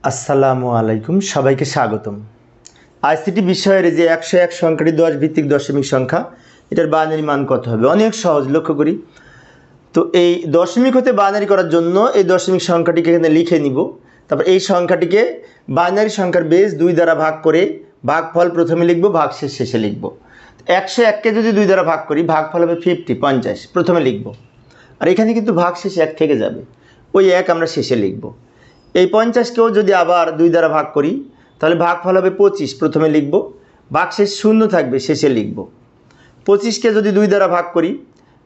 আসসালামু আলাইকুম, সবাইকে স্বাগতম। আইসিটি বিষয়ের যে 101 সংখ্যাটি 10 ভিত্তিক দশমিক সংখ্যা, এটার বাইনারি মান কত হবে? অনেক সহজ, লক্ষ্য করি। তো এই দশমিক হতে বাইনারি করার জন্য এই দশমিক সংখ্যাটিকে এখানে লিখে নিব। তারপর এই সংখ্যাটিকে বাইনারি সংখ্যার বেস 2 দ্বারা ভাগ করে ভাগফল প্রথমে লিখব, ভাগশেষ শেষে লিখব। 101কে যদি 2 দ্বারা ভাগ করি, ভাগফল হবে 50 প্রথমে লিখব। আর এখানে কিন্তু ভাগশেষ 1 থেকে যাবে, ওই 1 আমরা শেষে লিখব। এই 50কেও যদি আবার 2 দ্বারা ভাগ করি, তাহলে ভাগফল হবে 25 প্রথমে লিখব, ভাগশেষ 0 থাকবে শেষে লিখব। 25কে যদি 2 দ্বারা ভাগ করি,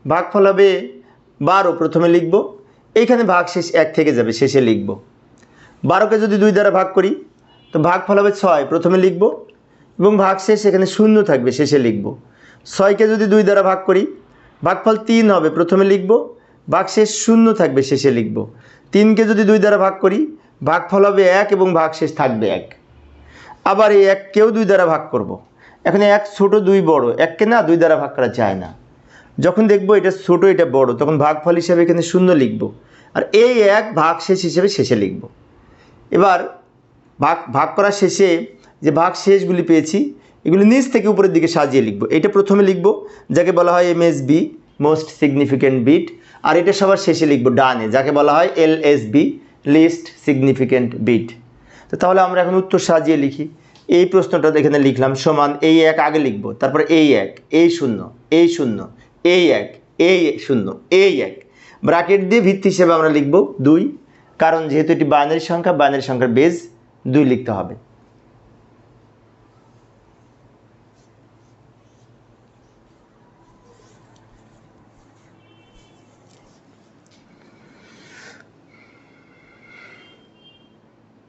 ভাগফল হবে 12 প্রথমে লিখব, এইখানে ভাগশেষ 1 থেকে যাবে শেষে লিখব। 12কে যদি 2 দ্বারা ভাগ করি, তো ভাগফল হবে 6 প্রথমে লিখব এবং ভাগশেষ এখানে 0 থাকবে শেষে লিখব। 6কে যদি 2 দ্বারা ভাগ করি, ভাগফল 3 হবে প্রথমে লিখব, ভাগশেষ 0 থাকবে শেষে লিখব। 3কে যদি 2 দ্বারা ভাগ করি, ভাগফল হবে 1 এবং ভাগশেষ থাকবে 1। আবার এই 1কেও 2 দ্বারা ভাগ করব। এখানে 1 ছোট 2 বড়, 1কে না 2 দ্বারা ভাগ করা যায় না। যখন দেখব এটা ছোট এটা বড়, তখন ভাগফল হিসেবে এখানে 0 লিখব, আর এই 1 ভাগশেষ হিসেবে শেষে লিখব। এবার ভাগ করার শেষে যে ভাগশেষগুলি পেয়েছি, এগুলি নিচ থেকে উপরের দিকে সাজিয়ে লিখব। এটা প্রথমে লিখব, যাকে বলা হয় এমএসবি, মোস্ট সিগনিফিক্যান্ট বিট। আর এটা সবার শেষে লিখব ডানে, যাকে বলা হয় এলএসবি, লিস্ট সিগনিফিক্যান্ট বিট। তো তাহলে আমরা এখন উত্তর সাজিয়ে লিখি। এই প্রশ্নটা এখানে লিখলাম সমান এই 1 আগে লিখব, তারপরে এই 1, এই 0, এই 0, এই 1, এই 0, এই 1, ব্র্যাকেট দিয়ে ভিত্তি হিসেবে আমরা লিখব 2, কারণ যেহেতু এটি বাইনারি সংখ্যা, বাইনারি সংখ্যার বেস 2 লিখতে হবে।